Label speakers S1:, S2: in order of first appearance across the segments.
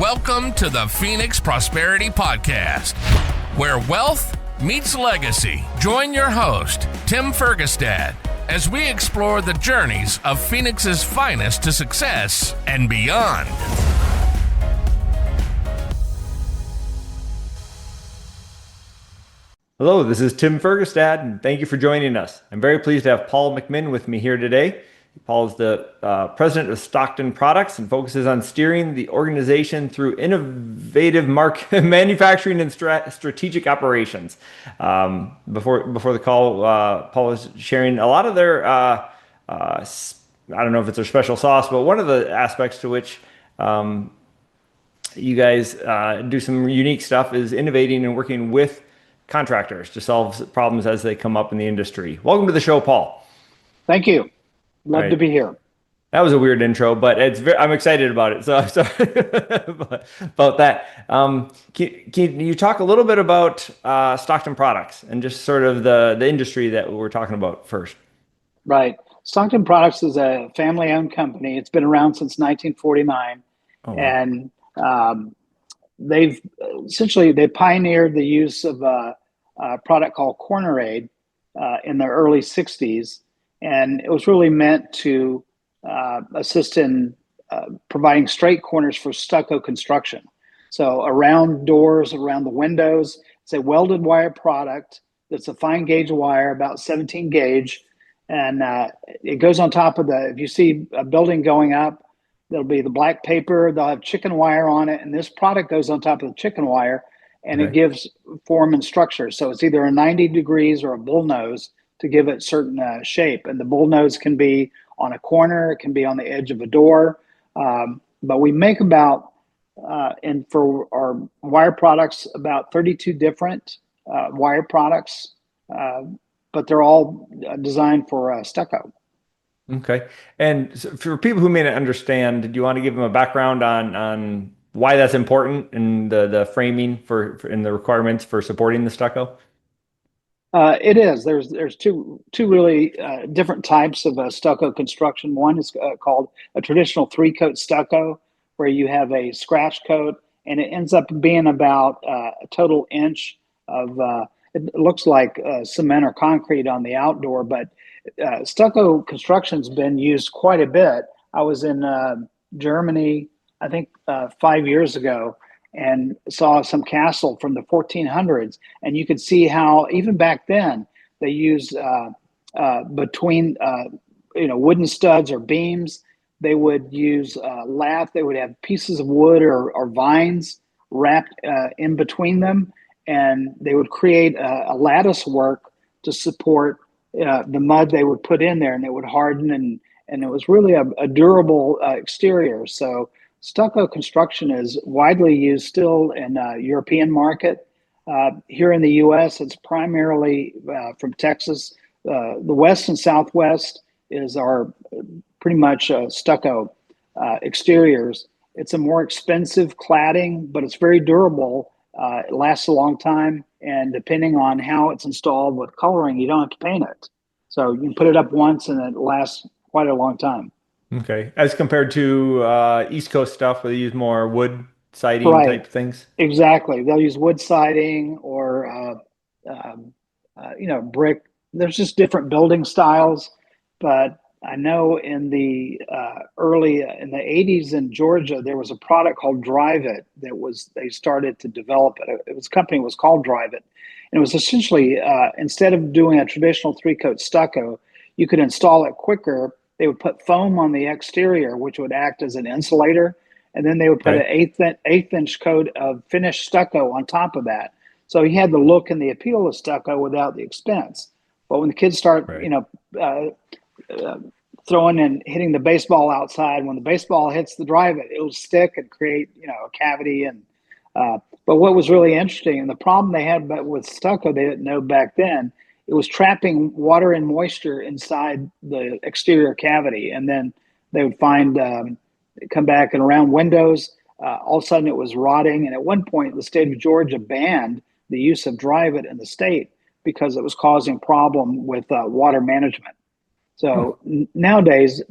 S1: Welcome to the Phoenix Prosperity Podcast, where wealth meets legacy. Join your host, Tim Fergestad, as we explore the journeys of Phoenix's finest to success and beyond.
S2: Hello, this is Tim Fergestad, and thank you for joining us. I'm very pleased to have Paul McMinn with me here today. Paul is the president of Stockton Products and focuses on steering the organization through innovative manufacturing and strategic operations. Before the call, Paul was sharing a lot of their, I don't know if it's their special sauce, but one of the aspects to which you guys do some unique stuff is innovating and working with contractors to solve problems as they come up in the industry. Welcome to the show, Paul.
S3: Thank you. Love to be here.
S2: That was a weird intro, but I'm excited about it. So sorry about that. Can you talk a little bit about Stockton Products and just sort of the industry that we're talking about first?
S3: Right. Stockton Products is a family-owned company. It's been around since 1949. Oh, wow. And they pioneered the use of a product called Corner-Aid in the early 60s. And it was really meant to assist in providing straight corners for stucco construction. So around doors, around the windows, it's a welded wire product that's a fine gauge wire, about 17 gauge. And it goes on top of if you see a building going up, there'll be the black paper, they'll have chicken wire on it. And this product goes on top of the chicken wire and It gives form and structure. So it's either a 90 degrees or a bullnose to give it certain shape. And the bullnose can be on a corner, it can be on the edge of a door. But we make and for our wire products, about 32 different wire products, but they're all designed for stucco.
S2: Okay. And so for people who may not understand, do you want to give them a background on why that's important and the framing and the requirements for supporting the stucco?
S3: It is. There's two really different types of stucco construction. One is called a traditional three-coat stucco, where you have a scratch coat, and it ends up being about a total inch of, it looks like cement or concrete on the outdoor, but stucco construction's been used quite a bit. I was in Germany, I think 5 years ago, and saw some castle from the 1400s. And you could see how even back then they used between wooden studs or beams, they would use lath. They would have pieces of wood or vines wrapped in between them, and they would create a lattice work to support the mud they would put in there, and it would harden, and it was really a durable exterior. So stucco construction is widely used still in the European market. Here in the U.S., it's primarily from Texas. The West and Southwest is our pretty much stucco exteriors. It's a more expensive cladding, but it's very durable. It lasts a long time, and depending on how it's installed with coloring, you don't have to paint it. So you can put it up once, and it lasts quite a long time.
S2: Okay. As compared to East Coast stuff where they use more wood siding type things?
S3: Exactly. They'll use wood siding or, brick. There's just different building styles. But I know in the in the 80s in Georgia, there was a product called Drive It they started to develop it. A company was called Drive It. And it was essentially, instead of doing a traditional three-coat stucco, you could install it quicker. They would put foam on the exterior, which would act as an insulator. And then they would put an eighth inch coat of finished stucco on top of that. So you had the look and the appeal of stucco without the expense. But when the kids start, throwing and hitting the baseball outside, when the baseball hits the drive it, it'll stick and create, a cavity. And but what was really interesting, and the problem they had with stucco, they didn't know back then, it was trapping water and moisture inside the exterior cavity. And then they would come back and around windows, all of a sudden it was rotting. And at one point, the state of Georgia banned the use of Drive It in the state because it was causing problem with water management. So nowadays,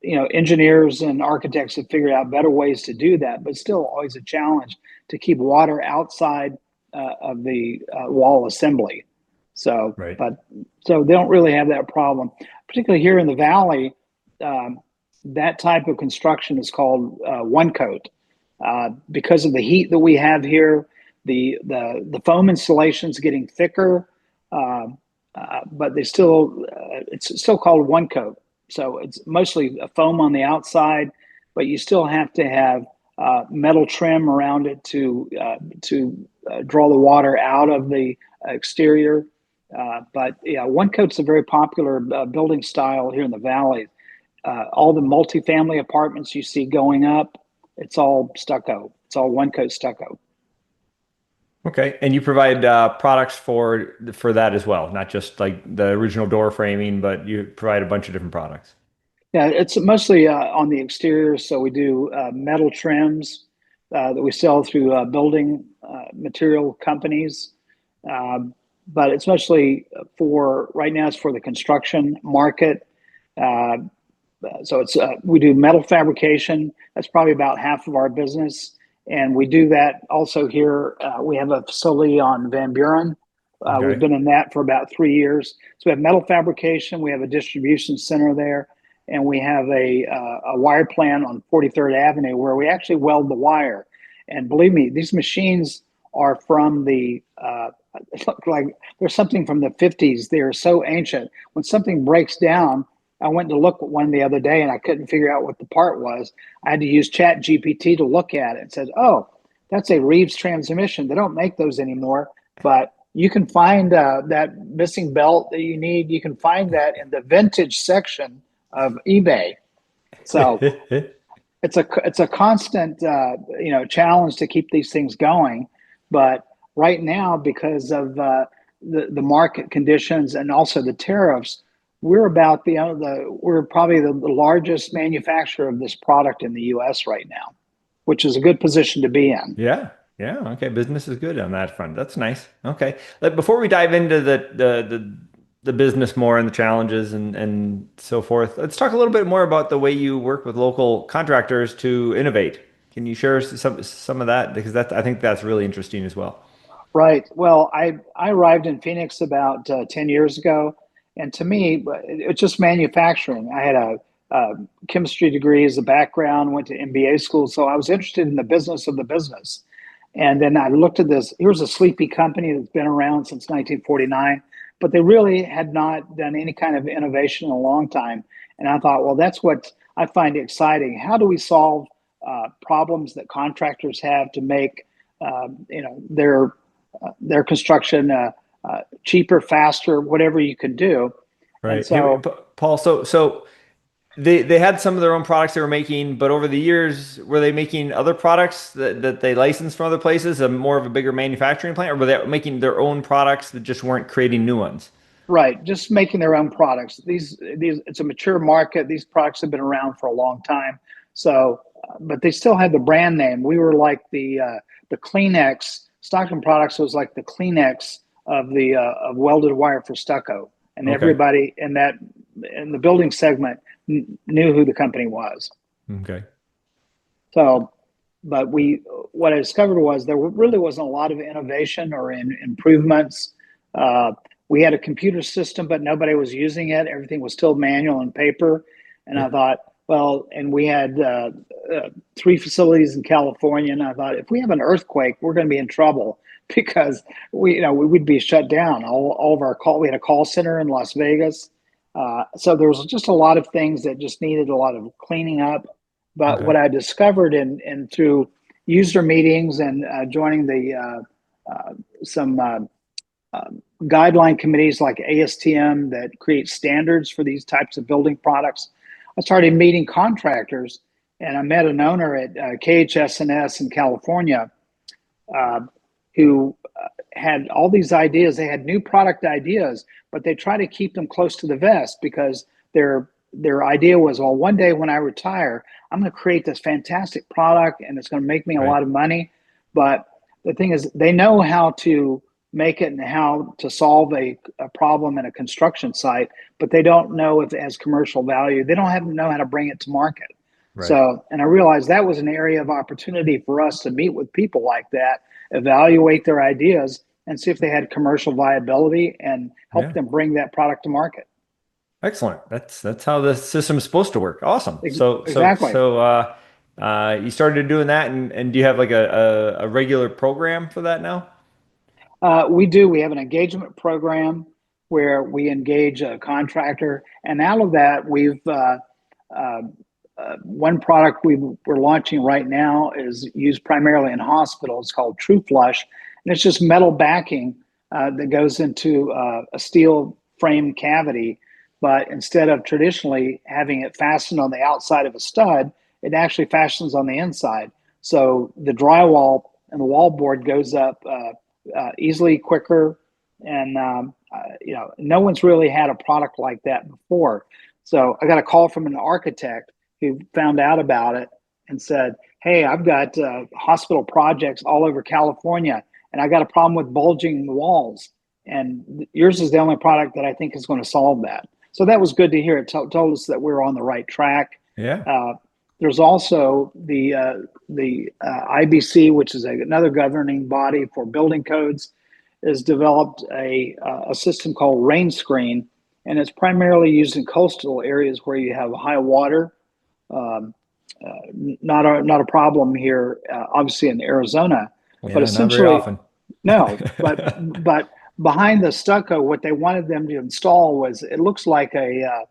S3: engineers and architects have figured out better ways to do that, but still always a challenge to keep water outside of the wall assembly. So,
S2: Right.
S3: so they don't really have that problem, particularly here in the valley. That type of construction is called one coat because of the heat that we have here. The foam insulation is getting thicker, but it's still called one coat. So it's mostly a foam on the outside, but you still have to have metal trim around it to draw the water out of the exterior. But yeah, one coat's a very popular building style here in the valley. All the multifamily apartments you see going up, it's all stucco. It's all one coat stucco.
S2: Okay, and you provide products for that as well, not just like the original door framing, but you provide a bunch of different products.
S3: Yeah, it's mostly on the exterior. So we do metal trims that we sell through building material companies. But it's mostly right now it's for the construction market. So we do metal fabrication. That's probably about half of our business. And we do that also here. We have a facility on Van Buren.
S2: Okay.
S3: We've been in that for about 3 years. So we have metal fabrication. We have a distribution center there. And we have a wire plant on 43rd Avenue where we actually weld the wire. And believe me, these machines are from like there's something from the 50s. They're so ancient. When something breaks down, I went to look at one the other day and I couldn't figure out what the part was. I had to use Chat GPT to look at it and said, oh, that's a Reeves transmission. They don't make those anymore, but you can find that missing belt that you need. You can find that in the vintage section of eBay. So it's a constant challenge to keep these things going. But right now, because of the market conditions and also the tariffs, we're probably the largest manufacturer of this product in the U.S. right now, which is a good position to be in.
S2: Yeah. Yeah. Okay. Business is good on that front. That's nice. Okay. Before we dive into the business more and the challenges and so forth, let's talk a little bit more about the way you work with local contractors to innovate. Can you share some of that? Because I think that's really interesting as well.
S3: Right. Well, I arrived in Phoenix about 10 years ago. And to me, it's just manufacturing. I had a chemistry degree as a background, went to MBA school. So I was interested in the business of the business. And then I looked at this. Here's a sleepy company that's been around since 1949, but they really had not done any kind of innovation in a long time. And I thought, well, that's what I find exciting. How do we solve problems that contractors have to make their construction cheaper, faster, whatever you can do.
S2: Right.
S3: And so,
S2: Paul, so they had some of their own products they were making, but over the years, were they making other products that they licensed from other places, more of a bigger manufacturing plant, or were they making their own products that just weren't creating new ones?
S3: Right, just making their own products. These it's a mature market. These products have been around for a long time. So, but they still had the brand name. We were like the Kleenex. Stockton Products was like the Kleenex of welded wire for stucco, and everybody in the building segment knew who the company was.
S2: Okay.
S3: So, but what I discovered was there really wasn't a lot of innovation or improvements. We had a computer system, but nobody was using it. Everything was still manual and paper. And I thought, well, and we had 3 facilities in California, and I thought, if we have an earthquake, we're going to be in trouble because we'd be shut down. All of our we had a call center in Las Vegas, so there was just a lot of things that just needed a lot of cleaning up. But what I discovered and through user meetings and joining some guideline committees like ASTM that create standards for these types of building products, I started meeting contractors, and I met an owner at KHS&S in California who had all these ideas. They had new product ideas, but they try to keep them close to the vest because their idea was, well, one day when I retire, I'm going to create this fantastic product and it's going to make me a lot of money. But the thing is, they know how to make it and how to solve a problem in a construction site, but they don't know if it has commercial value. They don't know how to bring it to market.
S2: Right.
S3: So, and I realized that was an area of opportunity for us to meet with people like that, evaluate their ideas, and see if they had commercial viability and help them bring that product to market.
S2: Excellent. That's how the system is supposed to work. Awesome.
S3: Exactly.
S2: So you started doing that, and do you have like a regular program for that now?
S3: We do. We have an engagement program where we engage a contractor, and out of that, we've one product we're launching right now is used primarily in hospitals called True Flush, and it's just metal backing that goes into a steel frame cavity, but instead of traditionally having it fastened on the outside of a stud, it actually fastens on the inside. So the drywall and the wall board goes up easily, quicker, and no one's really had a product like that before. So I got a call from an architect who found out about it and said, "Hey, I've got hospital projects all over California, and I got a problem with bulging walls, and yours is the only product that I think is going to solve that." So that was good to hear. It told us that we're on the right track.
S2: Yeah.
S3: There's also the IBC, which is another governing body for building codes, has developed a system called Rain Screen, and it's primarily used in coastal areas where you have high water. Not a problem here, obviously in Arizona, but essentially
S2: not very often.
S3: No. But behind the stucco, what they wanted them to install was it looks like a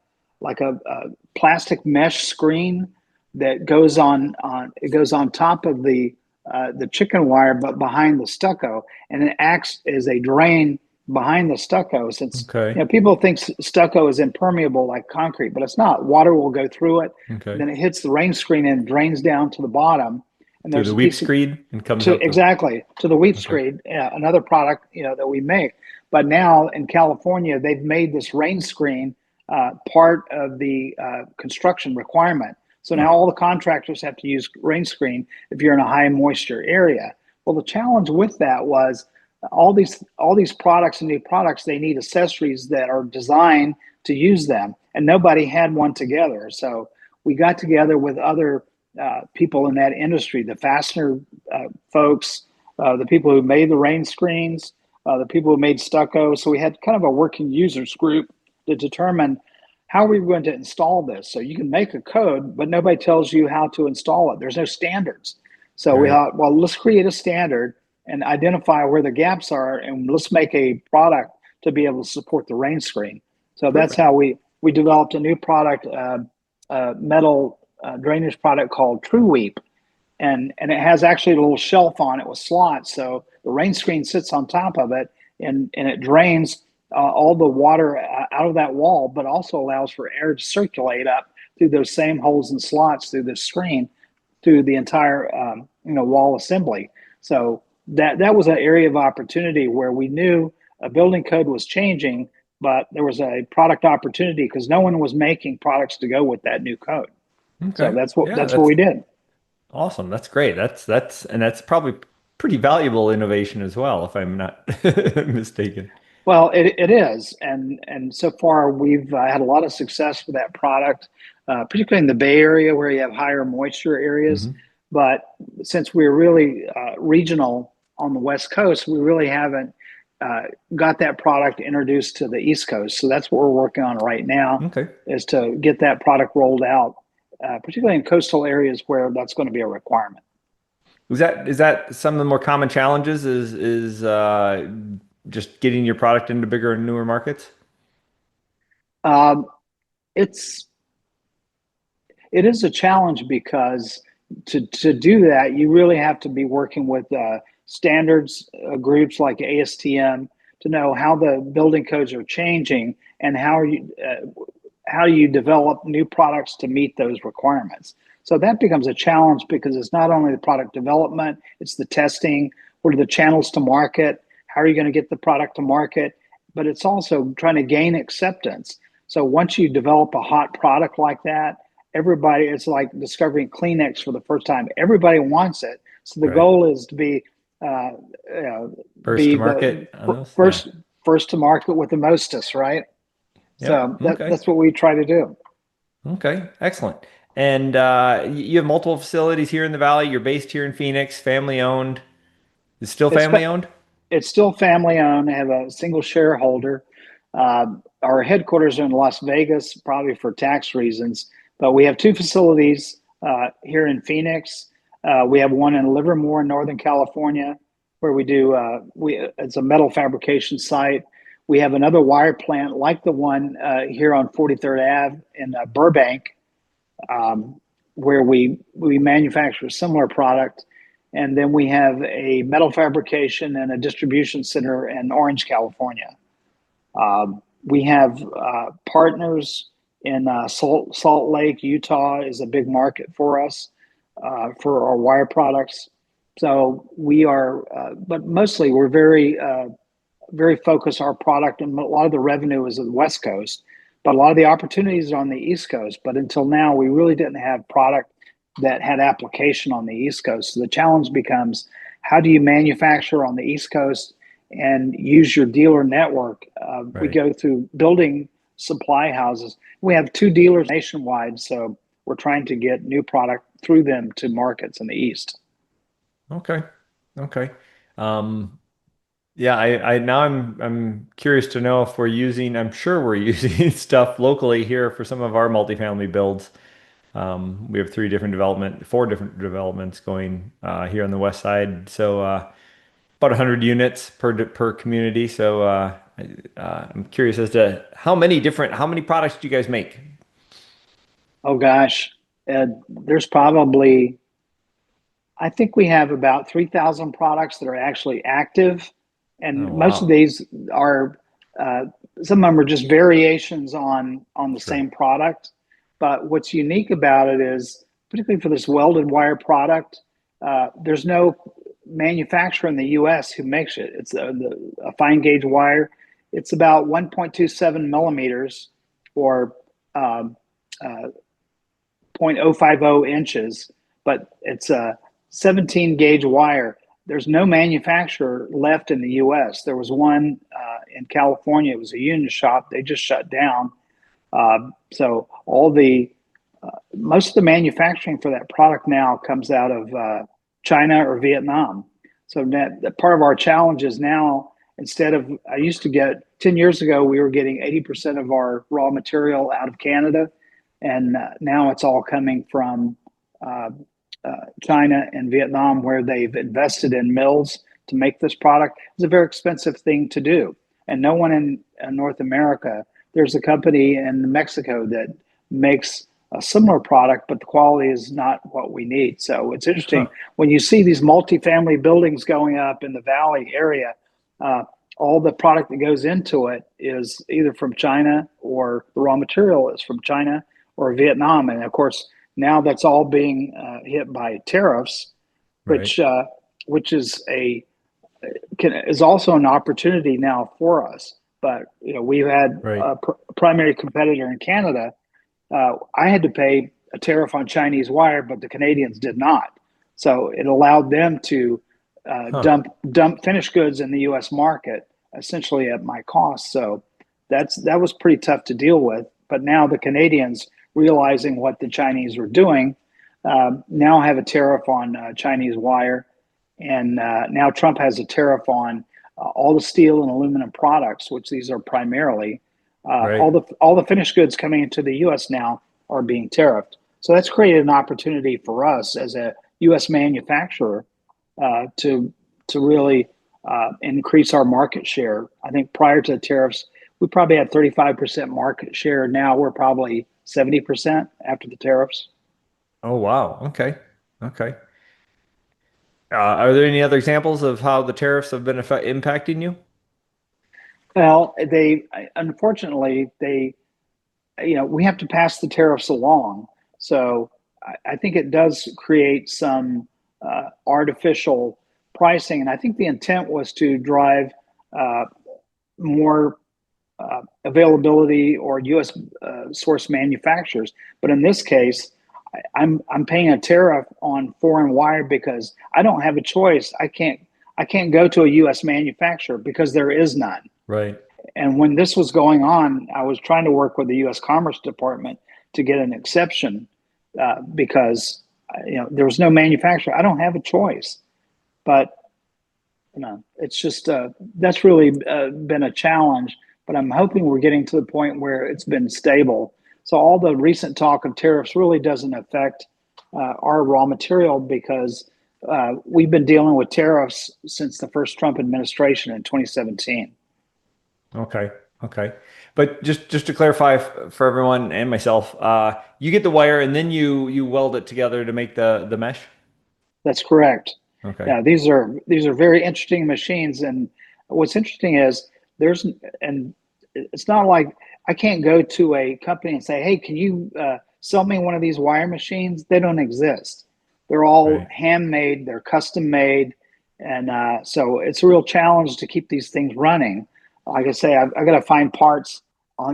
S3: plastic mesh screen that goes on top of the chicken wire, but behind the stucco, and it acts as a drain behind the stucco. Since people think stucco is impermeable like concrete, but it's not. Water will go through it. Then it hits the rain screen and drains down to the bottom. And
S2: through the weep screed and comes out
S3: to the weep screed. Another product that we make. But now in California, they've made this rain screen part of the construction requirement. So now all the contractors have to use rain screen if you're in a high moisture area. Well, the challenge with that was all these products and new products, they need accessories that are designed to use them, and nobody had one together. So we got together with other people in that industry, the fastener folks, the people who made the rain screens, the people who made stucco. So we had kind of a working users group to determine how are we going to install this. So you can make a code, but nobody tells you how to install it. There's no standards. So we thought, well, let's create a standard and identify where the gaps are, and let's make a product to be able to support the rain screen. So that's how we developed a new product, metal drainage product called True Weep. And it has actually a little shelf on it with slots. So the rain screen sits on top of it, and it drains all the water out of that wall, but also allows for air to circulate up through those same holes and slots through the screen, through the entire wall assembly. So that was an area of opportunity where we knew a building code was changing, but there was a product opportunity because no one was making products to go with that new code. So that's what we did.
S2: Awesome. That's great. That's probably pretty valuable innovation as well, if I'm not mistaken.
S3: Well, it is, and so far we've had a lot of success with that product, particularly in the Bay Area where you have higher moisture areas. Mm-hmm. But since we're really regional on the West Coast, we really haven't got that product introduced to the East Coast. So that's what we're working on right now, is to get that product rolled out, particularly in coastal areas where that's going to be a requirement.
S2: Is that some of the more common challenges? Is just getting your product into bigger and newer markets?
S3: It is a challenge because to do that, you really have to be working with standards groups like ASTM to know how the building codes are changing and how you develop new products to meet those requirements. So that becomes a challenge because it's not only the product development, it's the testing, what are the channels to market, how are you going to get the product to market, but it's also trying to gain acceptance. So once you develop a hot product like that, it's like discovering Kleenex for the first time. Everybody wants it. So the goal is to be uh, you know,
S2: First
S3: be
S2: to
S3: the
S2: market on those? Yeah.
S3: first to market with the mostest, right?
S2: Yep.
S3: So
S2: Okay.
S3: that's what we try to do.
S2: Okay. Excellent. And you have multiple facilities here in the Valley. You're based here in Phoenix, family owned. It's still
S3: It's
S2: family owned?
S3: it's still family owned. I have a single shareholder. Our headquarters are in Las Vegas, probably for tax reasons, but we have two facilities here in Phoenix. We have one in Livermore, Northern California, where we do it's a metal fabrication site. We have another wire plant like the one here on 43rd Ave in Burbank, where we manufacture a similar product. And then we have a metal fabrication and a distribution center in Orange, California. We have partners in Salt Lake, Utah is a big market for us for our wire products. So we are, but mostly we're very focused. Our product and a lot of the revenue is on the West Coast, but a lot of the opportunities are on the East Coast. But until now, we really didn't have product that had application on the East Coast. So the challenge becomes, how do you manufacture on the East Coast and use your dealer network? We
S2: Right.
S3: go through building supply houses. We have two dealers nationwide, so we're trying to get new product through them to markets in the East.
S2: Okay. Okay. Um, yeah, I now I'm curious to know if we're using, I'm sure we're using stuff locally here for some of our multifamily builds. We have four different developments going here on the west side. So about 100 units per community. So I'm curious as to how many products do you guys make?
S3: Oh gosh, there's probably, I think we have about 3,000 products that are actually active,
S2: Oh,
S3: and most of
S2: wow.
S3: these are uh, some of them are just variations on the
S2: Sure.
S3: same product. But what's unique about it is, particularly for this welded wire product, there's no manufacturer in the U.S. who makes it. It's a fine gauge wire. It's about 1.27 millimeters, or um, uh, 0.050 inches, but it's a 17 gauge wire. There's no manufacturer left in the US. There was one in California. It was a union shop. They just shut down. So most of the manufacturing for that product now comes out of China or Vietnam. So that part of our challenge is now, instead of, I used to get 10 years ago, we were getting 80% of our raw material out of Canada. And now it's all coming from uh, China and Vietnam, where they've invested in mills to make this product. It's a very expensive thing to do. And no one in North America, there's a company in Mexico that makes a similar product, but the quality is not what we need. So it's interesting
S2: Huh.
S3: when you see these multifamily buildings going up in the Valley area. Uh, all the product that goes into it is either from China, or the raw material is from China or Vietnam. And of course, now that's all being hit by tariffs,
S2: Right.
S3: which which is also an opportunity now for us. But we've had
S2: Right.
S3: a primary competitor in Canada. I had to pay a tariff on Chinese wire, but the Canadians did not. So it allowed them to
S2: Huh.
S3: dump finished goods in the U.S. market essentially at my cost. So that was pretty tough to deal with. But now the Canadians, realizing what the Chinese were doing, now have a tariff on Chinese wire, and now Trump has a tariff on all the steel and aluminum products, which these are primarily.
S2: Right.
S3: All the finished goods coming into the U.S. now are being tariffed. So that's created an opportunity for us as a U.S. manufacturer to really increase our market share. I think prior to the tariffs, we probably had 35% market share. Now we're probably 70% after the tariffs.
S2: Oh, wow. Okay. Okay. Are there any other examples of how the tariffs have been impacting you?
S3: Well, they unfortunately they we have to pass the tariffs along. So I think it does create some artificial pricing, and I think the intent was to drive uh, more availability or U.S. Source manufacturers. But in this case, I'm paying a tariff on foreign wire because I don't have a choice. I can't go to a U.S. manufacturer because there is none.
S2: Right.
S3: And when this was going on, I was trying to work with the U.S. Commerce Department to get an exception because there was no manufacturer. I don't have a choice, but it's just that's really been a challenge. But I'm hoping we're getting to the point where it's been stable. So all the recent talk of tariffs really doesn't affect our raw material because we've been dealing with tariffs since the first Trump administration in 2017.
S2: Okay. Okay. But just to clarify for everyone and myself, you get the wire and then you weld it together to make the mesh?
S3: That's correct.
S2: Okay.
S3: Yeah, these are very interesting machines, and what's interesting is it's not like I can't go to a company and say, "Hey, can you sell me one of these wire machines?" They don't exist. They're all
S2: Right.
S3: handmade, they're custom made, and so it's a real challenge to keep these things running. Like I say, I've got to find parts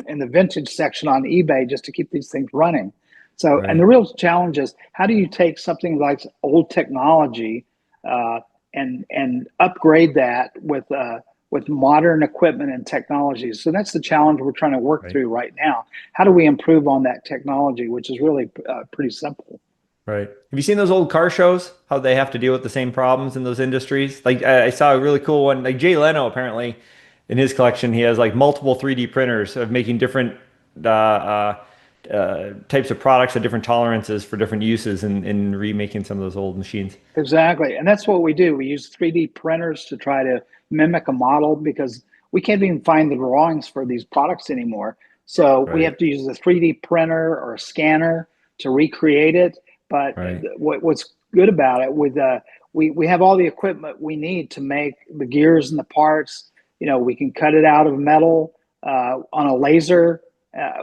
S3: in the vintage section on eBay just to keep these things running. So, and
S2: Right.
S3: the real challenge is how do you take something like old technology and upgrade that with modern equipment and technology? So that's the challenge we're trying to work
S2: Right.
S3: through right now. How do we improve on that technology, which is really pretty simple?
S2: Right. Have you seen those old car shows? How they have to deal with the same problems in those industries? Like I saw a really cool one. Like Jay Leno, apparently, in his collection, he has like multiple 3D printers of making different types of products at different tolerances for different uses in remaking some of those old machines.
S3: Exactly. And that's what we do. We use 3D printers to try to mimic a model because we can't even find the drawings for these products anymore. So we
S2: Right.
S3: have to use a 3D printer or a scanner to recreate it. But
S2: Right.
S3: what's good about it we have all the equipment we need to make the gears and the parts. We can cut it out of metal on a laser.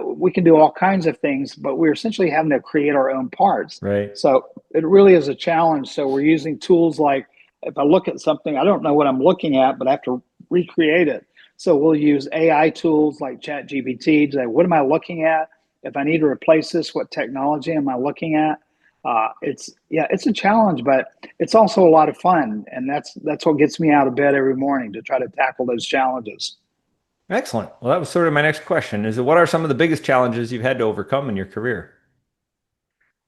S3: We can do all kinds of things, but we're essentially having to create our own parts.
S2: Right.
S3: So it really is a challenge. So we're using tools like if I look at something, I don't know what I'm looking at, but I have to recreate it. So we'll use AI tools like ChatGPT to say, what am I looking at? If I need to replace this, what technology am I looking at? It's a challenge, but it's also a lot of fun, and that's what gets me out of bed every morning to try to tackle those challenges.
S2: Excellent. Well, that was sort of my next question. Is what are some of the biggest challenges you've had to overcome in your career?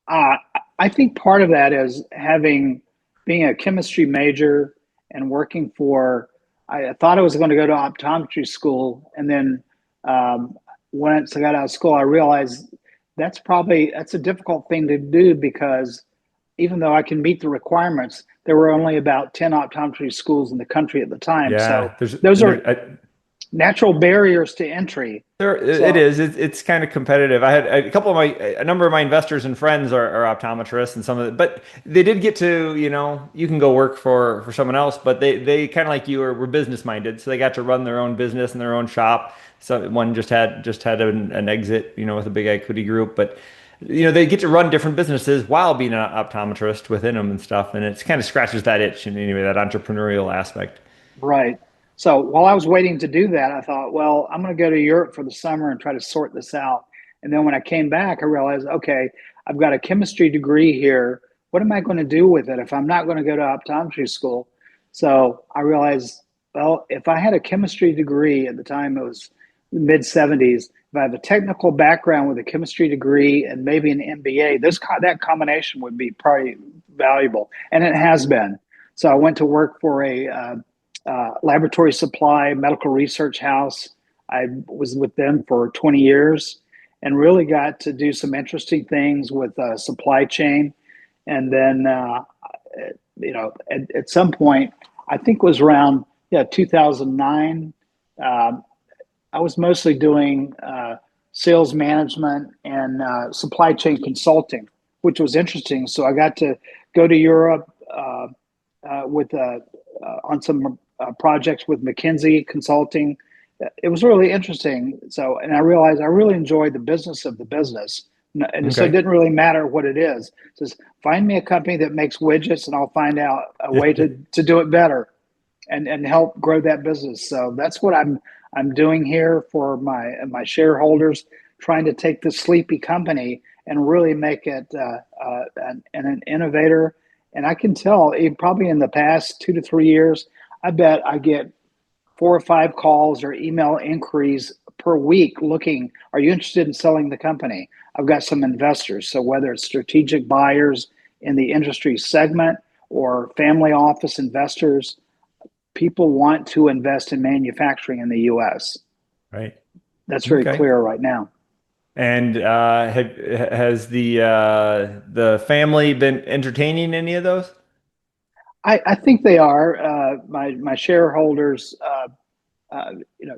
S3: Uh, I think part of that is being a chemistry major and working for. I thought I was going to go to optometry school, and then once I got out of school, I realized that's a difficult thing to do because even though I can meet the requirements, there were only about 10 optometry schools in the country at the time.
S2: Yeah,
S3: So those are
S2: there,
S3: natural barriers to entry.
S2: there it
S3: So
S2: is. It's kind of competitive. I had a number of my investors and friends are optometrists, and some of it, but they did get to, you can go work for someone else, but they kind of like you were business minded, so they got to run their own business and their own shop. So one just had an exit, with a big equity group, but they get to run different businesses while being an optometrist within them and stuff, and it's kind of scratches that itch and anyway, that entrepreneurial aspect.
S3: right. So while I was waiting to do that, I thought, well, I'm going to go to Europe for the summer and try to sort this out. And then when I came back, I realized, okay, I've got a chemistry degree here. What am I going to do with it if I'm not going to go to optometry school? So I realized, well, if I had a chemistry degree at the time, it was the mid 70s. If I have a technical background with a chemistry degree and maybe an MBA, that combination would be probably valuable, and it has been. So I went to work for a laboratory supply medical research house. I was with them for 20 years and really got to do some interesting things with supply chain. And then, at some point, I think it was around 2009, I was mostly doing sales management and supply chain consulting, which was interesting. So I got to go to Europe with on some projects with McKinsey Consulting. It was really interesting. So, and I realized I really enjoyed the business of the business. And so it
S2: Okay.
S3: didn't really matter what it is. Just find me a company that makes widgets and I'll find out a way to do it better and help grow that business. So that's what I'm doing here for my shareholders, trying to take this sleepy company and really make it an innovator. And I can tell, probably in the past 2 to 3 years, I bet I get 4 or 5 calls or email inquiries per week looking, are you interested in selling the company? I've got some investors. So whether it's strategic buyers in the industry segment or family office investors, people want to invest in manufacturing in the US.
S2: Right.
S3: That's very
S2: Okay.
S3: clear right now.
S2: And has the family been entertaining any of those?
S3: I think they are. My shareholders,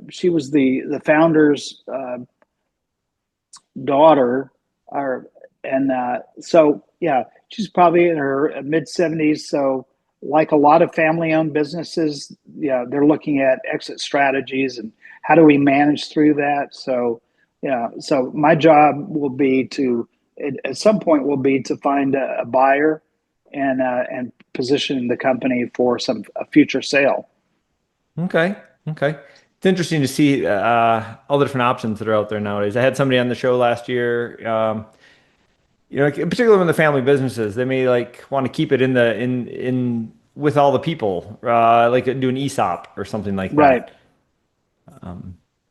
S3: she was the founder's daughter, or and so yeah, she's probably in her mid 70s. So like a lot of family-owned businesses, yeah, they're looking at exit strategies and how do we manage through that. So yeah, so my job will be to at some point will be to find a buyer and position the company for some a future sale.
S2: Okay. Okay. It's interesting to see all the different options that are out there nowadays. I had somebody on the show last year. Like, particularly when the family businesses, they may like want to keep it in with all the people, like do an ESOP or something like
S3: Right.
S2: that.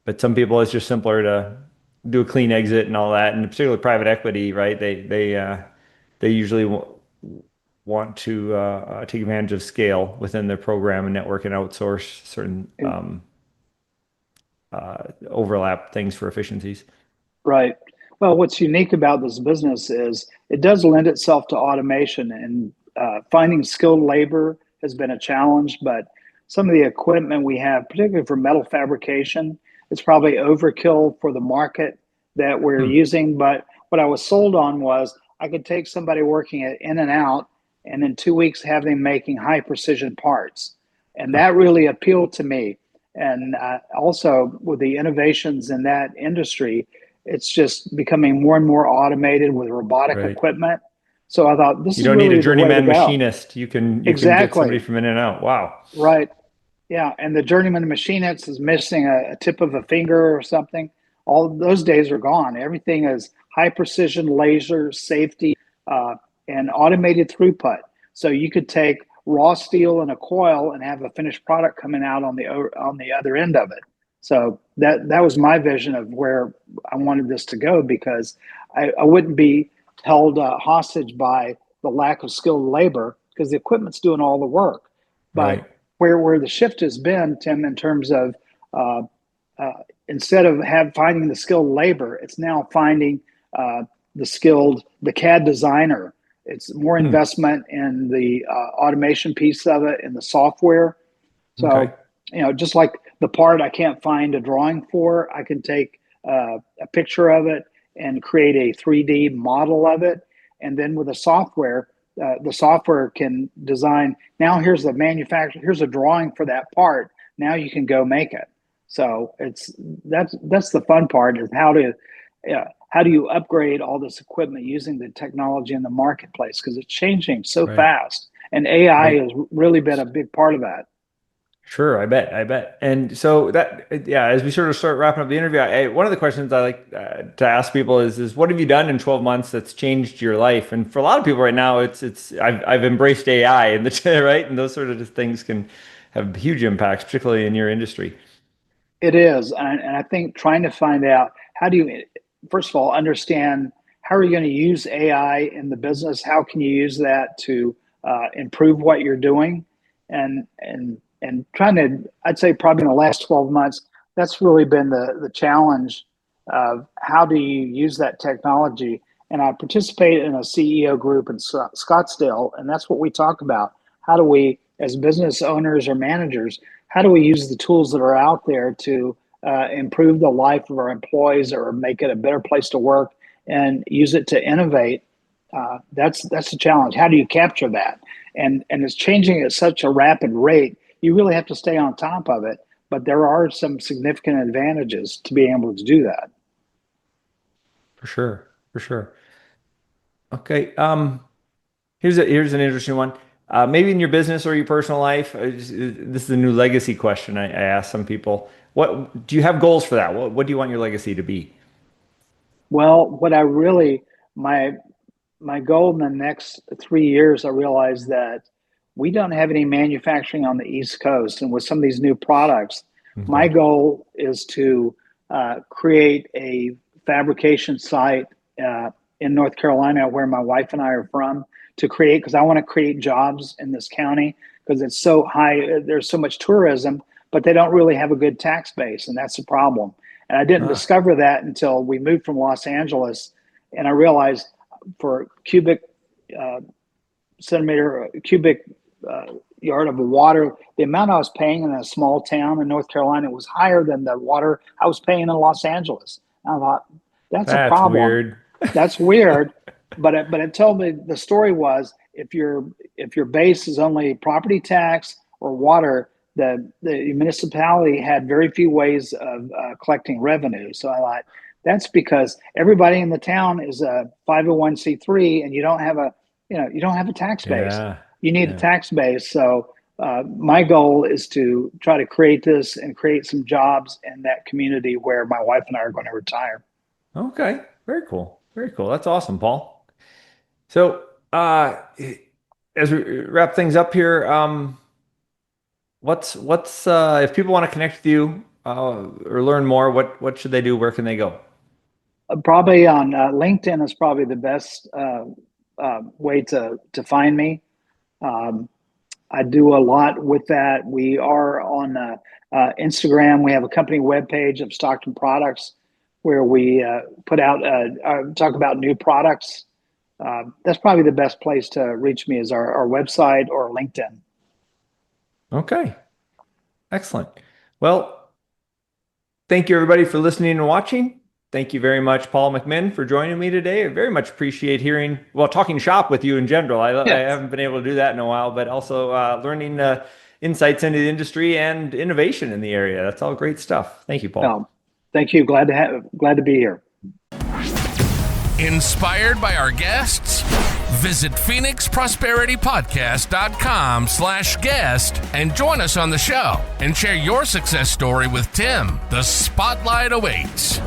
S2: But some people, it's just simpler to do a clean exit and all that, and particularly private equity, right? They usually want to take advantage of scale within their program and network and outsource certain overlap things for efficiencies.
S3: Right. Well, what's unique about this business is it does lend itself to automation, and finding skilled labor has been a challenge. But some of the equipment we have, particularly for metal fabrication, it's probably overkill for the market that we're
S2: Hmm.
S3: using. But what I was sold on was I could take somebody working at in and out, and in 2 weeks have them making high precision parts, and
S2: Huh.
S3: that really appealed to me. And also with the innovations in that industry, it's just becoming more and more automated with robotic
S2: Right.
S3: equipment. So I thought this
S2: You
S3: is
S2: don't need a
S3: really the way to
S2: journeyman
S3: go.
S2: machinist. You can get somebody
S3: Exactly.
S2: from in and out. Wow.
S3: Right. Yeah. And the journeyman machinist is missing a tip of a finger or something. All of those days are gone. Everything is high precision laser safety uh, and automated throughput. So you could take raw steel in a coil and have a finished product coming out on the other end of it. So that was my vision of where I wanted this to go, because I wouldn't be held hostage by the lack of skilled labor because the equipment's doing all the work. But
S2: Right.
S3: where the shift has been, Tim, in terms of uh, uh, instead of finding the skilled labor, it's now finding uh, the CAD designer. It's more
S2: Hmm.
S3: investment in the automation piece of it and the software.
S2: Okay.
S3: So, just like the part I can't find a drawing for, I can take a picture of it and create a 3D model of it. And then with the software can design. Now here's the manufacturer. Here's a drawing for that part. Now you can go make it. So that's the fun part is how do you upgrade all this equipment using the technology in the marketplace, because it's changing so
S2: Right.
S3: fast, and AI
S2: Right.
S3: has really been a big part of that.
S2: Sure, I bet, I bet. And so yeah, as we sort of start wrapping up the interview, one of the questions I like to ask people is what have you done in 12 months that's changed your life? And for a lot of people right now, I've embraced AI and the right, and those sort of things can have huge impacts, particularly in your industry.
S3: It is, and I think trying to find out how do you, first of all, understand how are you going to use AI in the business? How can you use that to improve what you're doing? And trying to, I'd say probably in the last 12 months, that's really been the challenge of how do you use that technology. And I participate in a CEO group in Scottsdale, and that's what we talk about. How do we, as business owners or managers, how do we use the tools that are out there to improve the life of our employees or make it a better place to work and use it to innovate? That's the challenge. How do you capture that? And it's changing at such a rapid rate. You really have to stay on top of it. But there are some significant advantages to being able to do that.
S2: For sure, for sure. Okay. Here's an interesting one. Maybe in your business or your personal life, this is a new legacy question I ask some people. What do you have goals for that? What do you want your legacy to be?
S3: Well, what I really my my goal in the next 3 years, I realized that we don't have any manufacturing on the East Coast. And with some of these new products, my goal is to create a fabrication site in North Carolina, where my wife and I are from, because I want to create jobs in this county, because it's so high. There's so much tourism, but they don't really have a good tax base, and that's the problem. And I didn't discover that until we moved from Los Angeles, and I realized for cubic yard of water, the amount I was paying in a small town in North Carolina was higher than the water I was paying in Los Angeles. And I thought, that's a problem.
S2: Weird.
S3: That's weird. But it told me, the story was, if your base is only property tax or water, the municipality had very few ways of collecting revenue. So I thought, that's because everybody in the town is a 501c3, and you don't have a tax base.
S2: Yeah.
S3: You need a tax base. So my goal is to try to create this and create some jobs in that community where my wife and I are going to retire.
S2: Okay. Very cool. Very cool. That's awesome, Paul. So as we wrap things up here, what's if people want to connect with you or learn more, what should they do? Where can they go?
S3: Probably on LinkedIn is probably the best way to find me. I do a lot with that. We are on Instagram. We have a company webpage of Stockton Products, where we put out talk about new products. That's probably the best place to reach me, is our website or LinkedIn.
S2: Okay. Excellent. Well, thank you everybody for listening and watching. Thank you very much, Paul McMinn, for joining me today. I very much appreciate talking shop with you in general. I haven't been able to do that in a while, but also learning insights into the industry and innovation in the area. That's all great stuff. Thank you, Paul.
S3: Thank you. Glad to be here.
S1: Inspired by our guests? Visit PhoenixProsperityPodcast.com/guest and join us on the show and share your success story with Tim. The spotlight awaits.